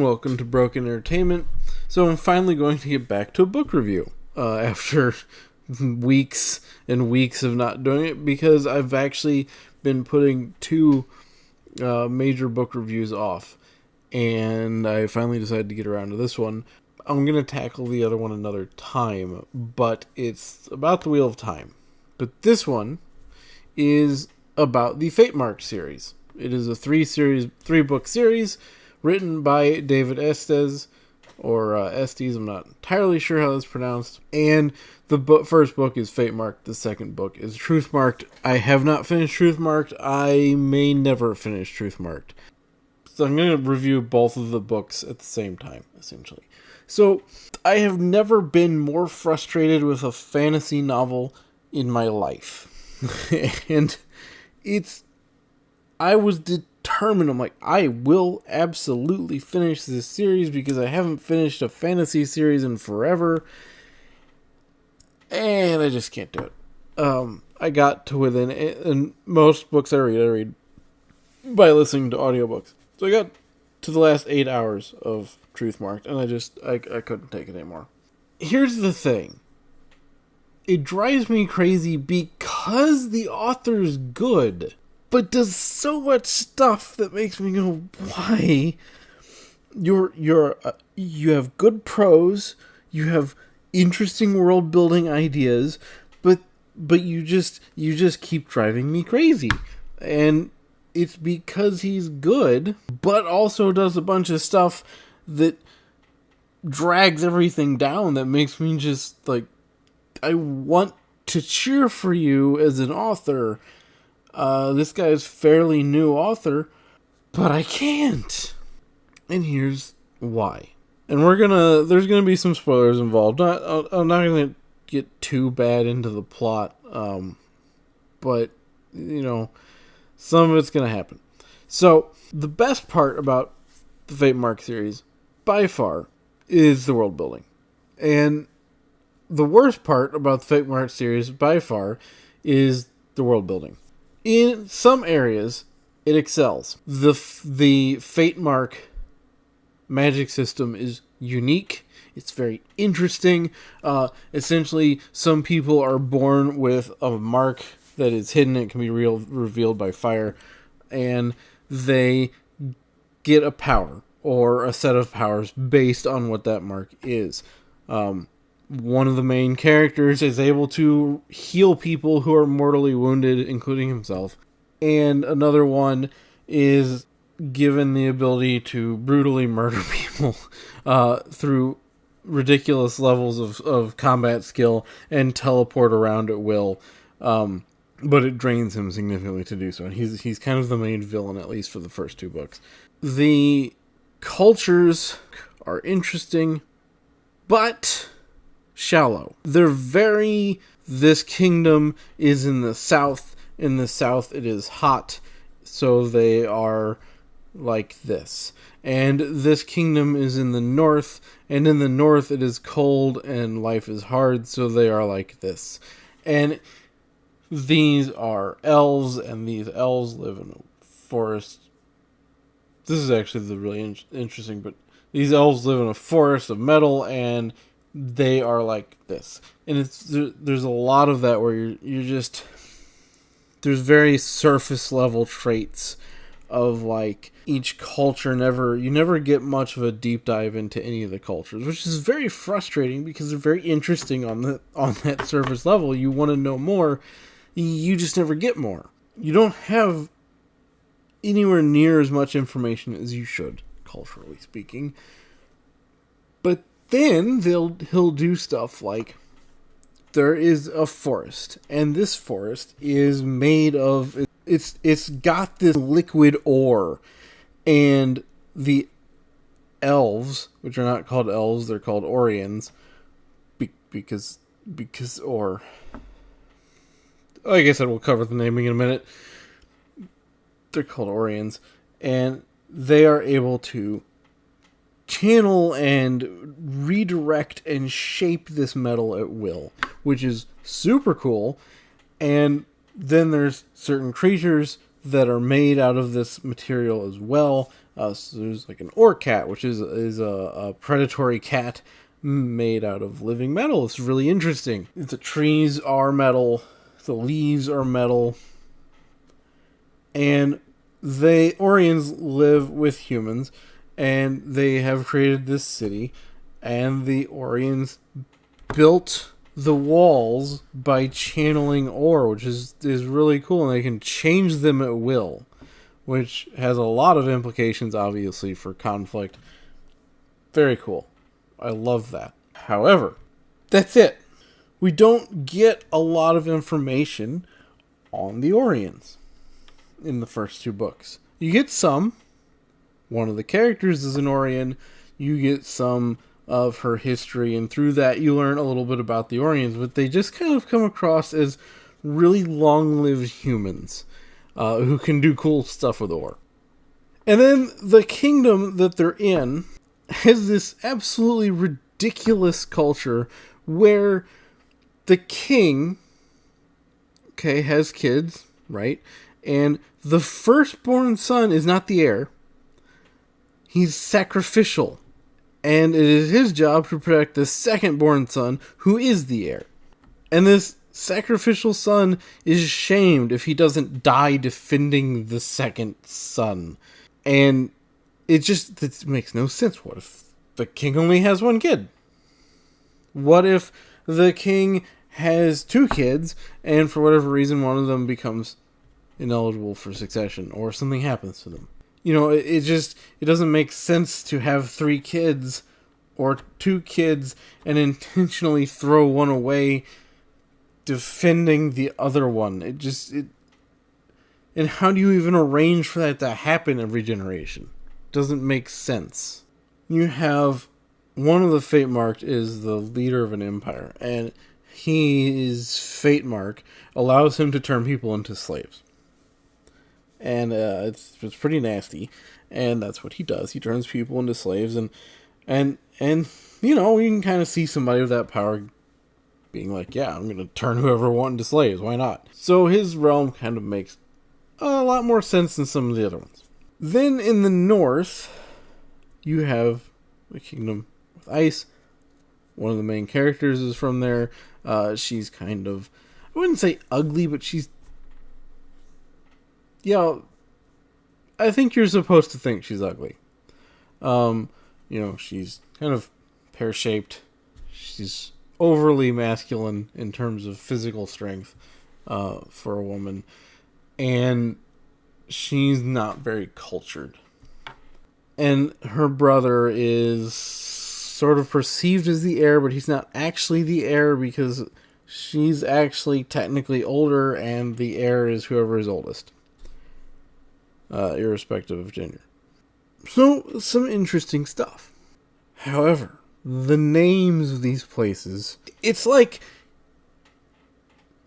and welcome to Broken Entertainment. So I'm finally going to get back to a book review after weeks and weeks of not doing it, because I've actually been putting two major book reviews off, and I finally decided to get around to this one. I'm going to tackle the other one another time, but it's about the Wheel of Time. But this one is about the Fatemarked series. It is a three-book series written by David Estes, or Estes, I'm not entirely sure how that's pronounced. And the first book is Fatemarked, the second book is Truthmarked. I have not finished Truthmarked. I may never finish Truthmarked. So I'm going to review both of the books at the same time, essentially. So, I have never been more frustrated with a fantasy novel in my life. And I was determined. I'm like, I will absolutely finish this series because I haven't finished a fantasy series in forever. And I just can't do it. I got to within, and most books I read by listening to audiobooks. So I got to the last 8 hours of Truthmarked, and I couldn't take it anymore. Here's the thing. It drives me crazy because the author's good, but does so much stuff that makes me go, why? You have good prose, you have interesting world building ideas, but you just keep driving me crazy. And it's because he's good, but also does a bunch of stuff that drags everything down, that makes me just, like, I want to cheer for you as an author. This guy is fairly new author, but I can't. And here's why. And there's gonna be some spoilers involved. I'm not gonna get too bad into the plot, but, some of it's going to happen. So, the best part about the Fatemarked series, by far, is the world building. And the worst part about the Fatemarked series, by far, is the world building. In some areas, it excels. The Fatemark magic system is unique. It's very interesting. Essentially, some people are born with a mark that is hidden. It can be revealed by fire, and they get a power or a set of powers based on what that mark is. One of the main characters is able to heal people who are mortally wounded, including himself, and another one is given the ability to brutally murder people through ridiculous levels of combat skill and teleport around at will. But it drains him significantly to do so. And he's kind of the main villain, at least for the first two books. The cultures are interesting, but shallow. This kingdom is in the south. In the south it is hot, so they are like this. And this kingdom is in the north, and in the north it is cold and life is hard, so they are like this. And these are elves, and these elves live in a forest. This is actually the really interesting, but these elves live in a forest of metal, and they are like this. And there's a lot of that where you're just, there's very surface level traits of, like, each culture. You never get much of a deep dive into any of the cultures, which is very frustrating because they're very interesting on that surface level. You want to know more. You just never get more. You don't have anywhere near as much information as you should, culturally speaking. But then he'll do stuff like, there is a forest, and this forest is made of, it's got this liquid ore, and the elves, which are not called elves, they're called Orions, because ore. Like I said, we'll cover the naming in a minute. They're called Orions, and they are able to channel and redirect and shape this metal at will, which is super cool. And then there's certain creatures that are made out of this material as well. So there's like an ore cat, which is a predatory cat made out of living metal. It's really interesting. The trees are metal, the leaves are metal, and they Orions live with humans, and they have created this city, and the Orions built the walls by channeling ore, which is really cool, and they can change them at will, which has a lot of implications, obviously, for conflict. Very cool. I love that. However, that's it. We don't get a lot of information on the Orions in the first two books. You get some. One of the characters is an Orion. You get some of her history, and through that you learn a little bit about the Orions, but they just kind of come across as really long-lived humans who can do cool stuff with ore. And then the kingdom that they're in has this absolutely ridiculous culture where the king, has kids, right? And the firstborn son is not the heir. He's sacrificial. And it is his job to protect the second-born son, who is the heir. And this sacrificial son is shamed if he doesn't die defending the second son. And it makes no sense. What if the king only has one kid? What if the king has two kids, and for whatever reason one of them becomes ineligible for succession, or something happens to them? It doesn't make sense to have three kids or two kids and intentionally throw one away defending the other one. And how do you even arrange for that to happen every generation? Doesn't make sense. You have one of the Fatemarked is the leader of an empire, and his Fatemark allows him to turn people into slaves. And it's pretty nasty, and that's what he does. He turns people into slaves, and you can kind of see somebody with that power being like, yeah, I'm going to turn whoever I want into slaves. Why not? So his realm kind of makes a lot more sense than some of the other ones. Then in the north, you have the kingdom with ice. One of the main characters is from there. She's kind of, I wouldn't say ugly, but she's, I think you're supposed to think she's ugly. She's kind of pear-shaped. She's overly masculine in terms of physical strength for a woman. And she's not very cultured. And her brother is sort of perceived as the heir, but he's not actually the heir because she's actually technically older, and the heir is whoever is oldest. Irrespective of gender. So, some interesting stuff. However, the names of these places, it's like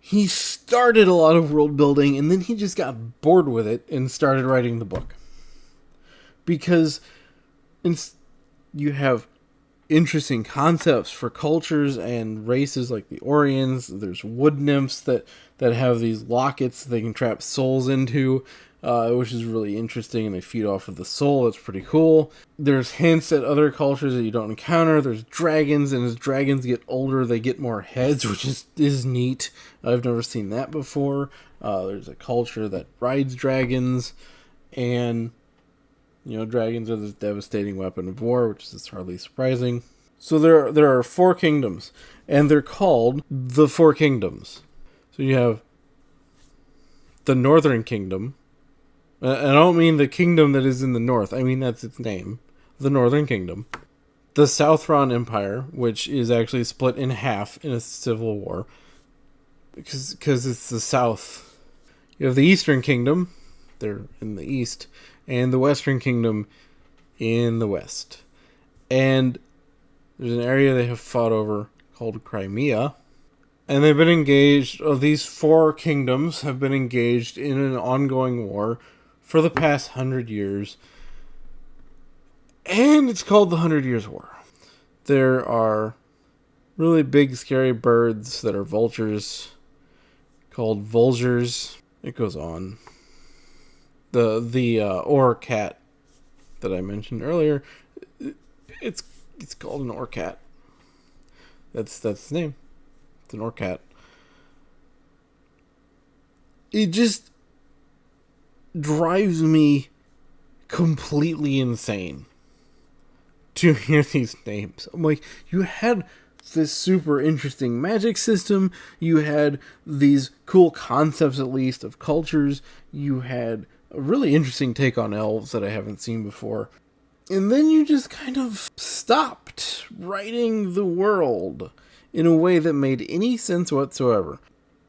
he started a lot of world building and then he just got bored with it and started writing the book. Because you have interesting concepts for cultures and races like the Orions. There's wood nymphs that have these lockets they can trap souls into, which is really interesting, and they feed off of the soul. It's pretty cool. There's hints at other cultures that you don't encounter. There's dragons, and as dragons get older, they get more heads, which is neat. I've never seen that before. There's a culture that rides dragons, and dragons are this devastating weapon of war, which is hardly surprising. So there are four kingdoms, and they're called the Four Kingdoms. So you have the Northern Kingdom. And I don't mean the kingdom that is in the north. I mean that's its name. The Northern Kingdom. The Southron Empire, which is actually split in half in a civil war. Because it's the south. You have the Eastern Kingdom. They're in the east. And the Western Kingdom in the west. And there's an area they have fought over called Crimea. And they've been engaged, these four kingdoms have been engaged in an ongoing war for the past 100 years. And it's called the 100 Years' War. There are really big, scary birds that are vultures, called vultures. It goes on. The ore cat that I mentioned earlier, it's called an Orcat. That's its name. It's an Orcat. It just drives me completely insane to hear these names. I'm like, you had this super interesting magic system, you had these cool concepts, at least, of cultures, you had a really interesting take on elves that I haven't seen before, and then you just kind of stopped writing the world in a way that made any sense whatsoever.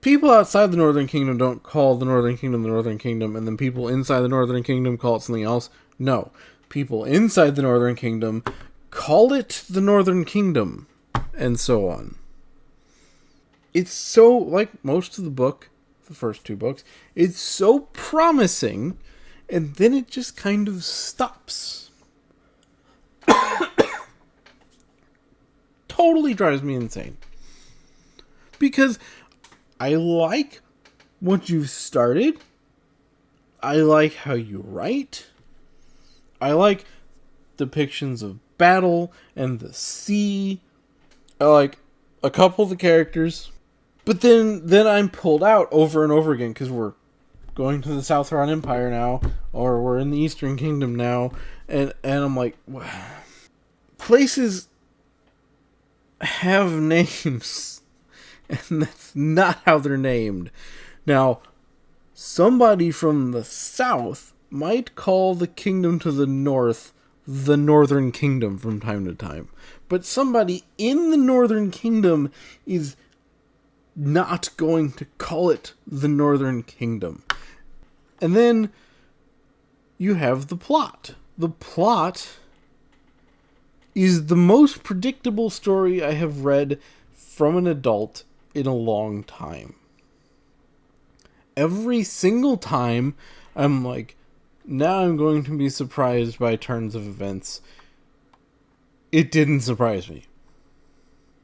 People outside the Northern Kingdom don't call the Northern Kingdom the Northern Kingdom, and then people inside the Northern Kingdom call it something else. No. People inside the Northern Kingdom call it the Northern Kingdom, and so on. It's so, like most of the book, the first two books, it's so promising, and then it just kind of stops. Totally drives me insane. Because I like what you've started. I like how you write. I like depictions of battle and the sea. I like a couple of the characters. But then I'm pulled out over and over again because we're going to the Southron Empire now, or we're in the Eastern Kingdom now, and I'm like, places have names, and that's not how they're named. Now, somebody from the south might call the kingdom to the north the Northern Kingdom from time to time, but somebody in the Northern Kingdom is not going to call it the Northern Kingdom. And then you have the plot. The plot is the most predictable story I have read from an adult in a long time. Every single time, I'm like, now I'm going to be surprised by turns of events. It didn't surprise me.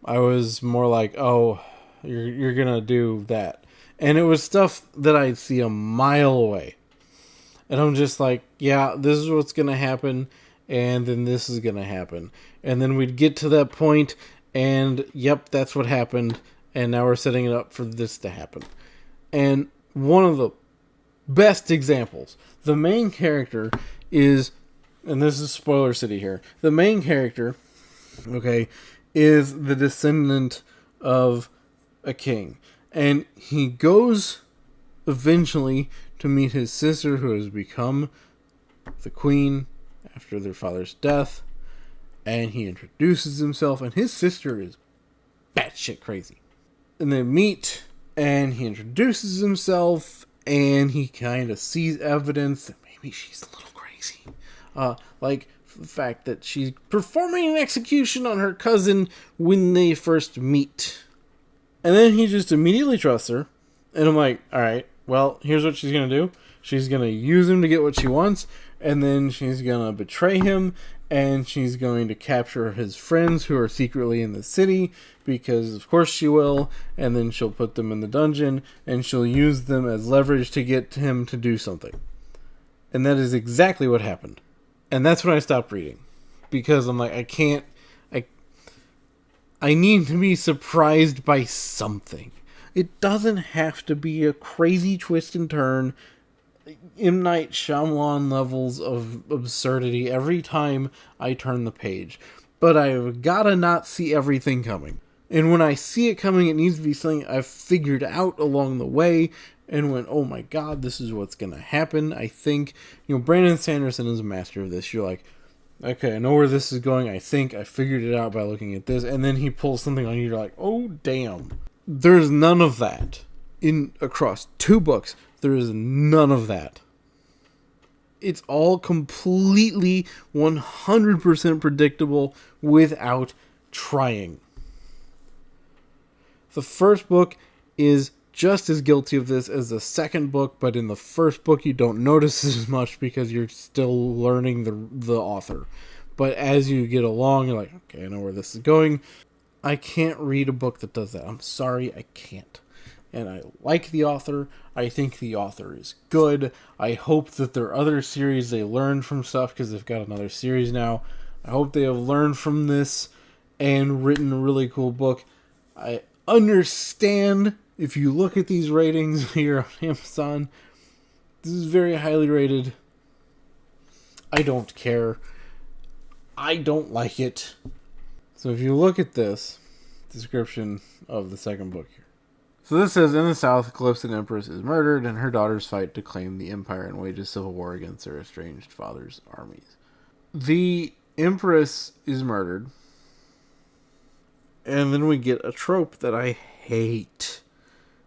I was more like, oh, you're gonna do that. And it was stuff that I'd see a mile away. And I'm just like, yeah, this is what's gonna happen, and then this is gonna happen. And then we'd get to that point, and yep, that's what happened, and now we're setting it up for this to happen. And one of the best examples, the main character is, and this is spoiler city here, the main character, okay, is the descendant of a king. And he goes eventually to meet his sister, who has become the queen after their father's death. And he introduces himself, and his sister is batshit crazy. And they meet, and he introduces himself, and he kind of sees evidence that maybe she's a little crazy. Like the fact that she's performing an execution on her cousin when they first meet. And then he just immediately trusts her. And I'm like, alright, well, here's what she's going to do. She's going to use him to get what she wants. And then she's going to betray him. And she's going to capture his friends who are secretly in the city. Because of course she will. And then she'll put them in the dungeon. And she'll use them as leverage to get him to do something. And that is exactly what happened. And that's when I stopped reading. Because I'm like, I need to be surprised by something. It doesn't have to be a crazy twist and turn, M. Night Shyamalan levels of absurdity every time I turn the page. But I've gotta not see everything coming. And when I see it coming, it needs to be something I've figured out along the way, and went, oh my god, this is what's gonna happen. I think, Brandon Sanderson is a master of this. You're like, okay, I know where this is going. I think I figured it out by looking at this. And then he pulls something on you. You're like, oh, damn. There's none of that. Across two books, there is none of that. It's all completely 100% predictable without trying. The first book is just as guilty of this as the second book, but in the first book you don't notice as much because you're still learning the author. But as you get along, you're like, okay, I know where this is going. I can't read a book that does that. I'm sorry, I can't. and I like the author. I think the author is good. I hope that their other series, they learned from stuff, because they've got another series now. I hope they have learned from this and written a really cool book. I understand, if you look at these ratings here on Amazon, this is very highly rated. I don't care. I don't like it. So if you look at this description of the second book here. So this says, in the South, Calypso's Empress is murdered, and her daughters fight to claim the empire and wage a civil war against their estranged father's armies. The Empress is murdered, and then we get a trope that I hate,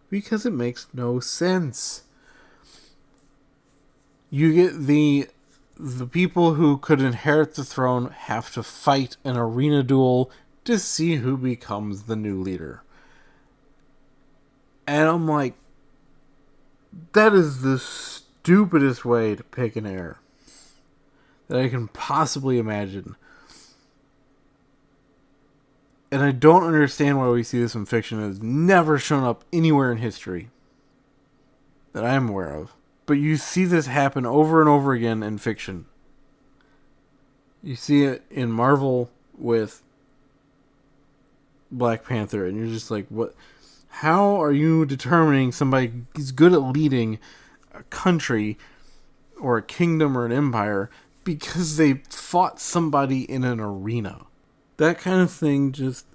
because it makes no sense. You get the people who could inherit the throne have to fight an arena duel to see who becomes the new leader. And I'm like, that is the stupidest way to pick an heir that I can possibly imagine. And I don't understand why we see this in fiction. It has never shown up anywhere in history that I am aware of. But you see this happen over and over again in fiction. You see it in Marvel with Black Panther, and you're just like, what? How are you determining somebody is good at leading a country or a kingdom or an empire because they fought somebody in an arena? That kind of thing just...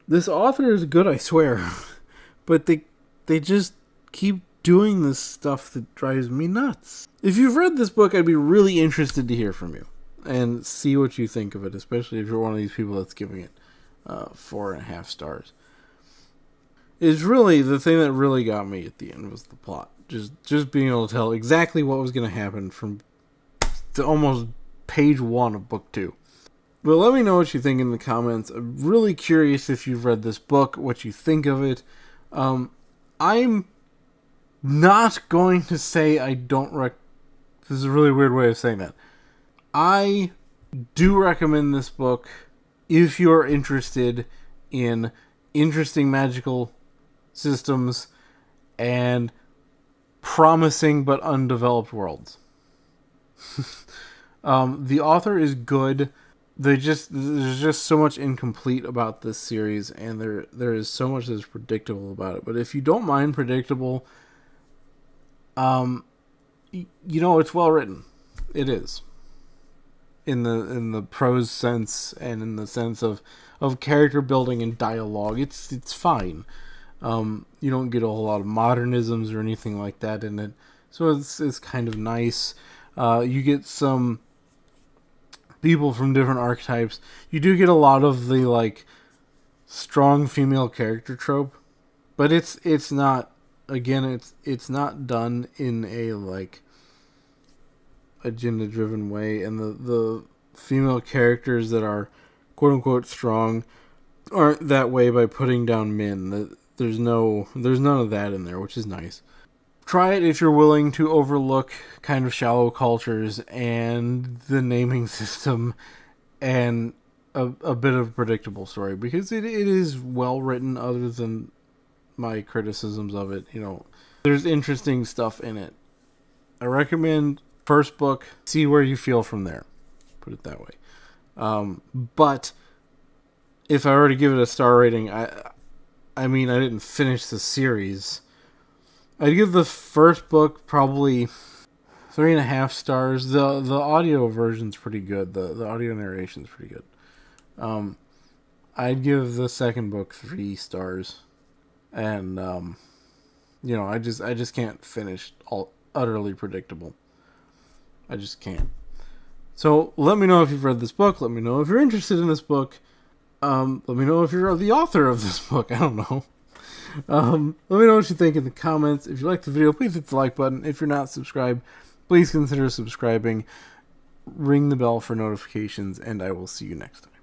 This author is good, I swear. But they just keep doing this stuff that drives me nuts. If you've read this book, I'd be really interested to hear from you and see what you think of it, especially if you're one of these people that's giving it 4.5 stars. It's really, the thing that really got me at the end was the plot. Just being able to tell exactly what was going to happen from to almost page 1 of book 2. But let me know what you think in the comments. I'm really curious if you've read this book, what you think of it. I'm not going to say I don't this is a really weird way of saying that. I do recommend this book if you're interested in interesting magical systems and promising but undeveloped worlds. The author is good. There's just so much incomplete about this series, and there is so much that's predictable about it. But if you don't mind predictable, it's well written. It is. In the prose sense and in the sense of character building and dialogue, it's fine. You don't get a whole lot of modernisms or anything like that in it, so it's kind of nice. You get some people from different archetypes. You do get a lot of the strong female character trope, but it's not, again, it's not done in a agenda driven way, and the female characters that are quote unquote strong aren't that way by putting down men. There's none of that in there, which is nice. Try it if you're willing to overlook kind of shallow cultures and the naming system and a bit of a predictable story, because it is well written, other than my criticisms of it. There's interesting stuff in it. I recommend first book, see where you feel from there. Put it that way. But if I were to give it a star rating, I mean, I didn't finish the series. I'd give the first book probably 3.5 stars. The audio version's pretty good. The audio narration's pretty good. I'd give the second book 3 stars. And I just can't finish all utterly predictable. I just can't. So let me know if you've read this book. Let me know if you're interested in this book. Let me know if you're the author of this book. I don't know. Let me know what you think in the comments. If you like the video, please hit the like button. If you're not subscribed, please consider subscribing. Ring the bell for notifications, and I will see you next time.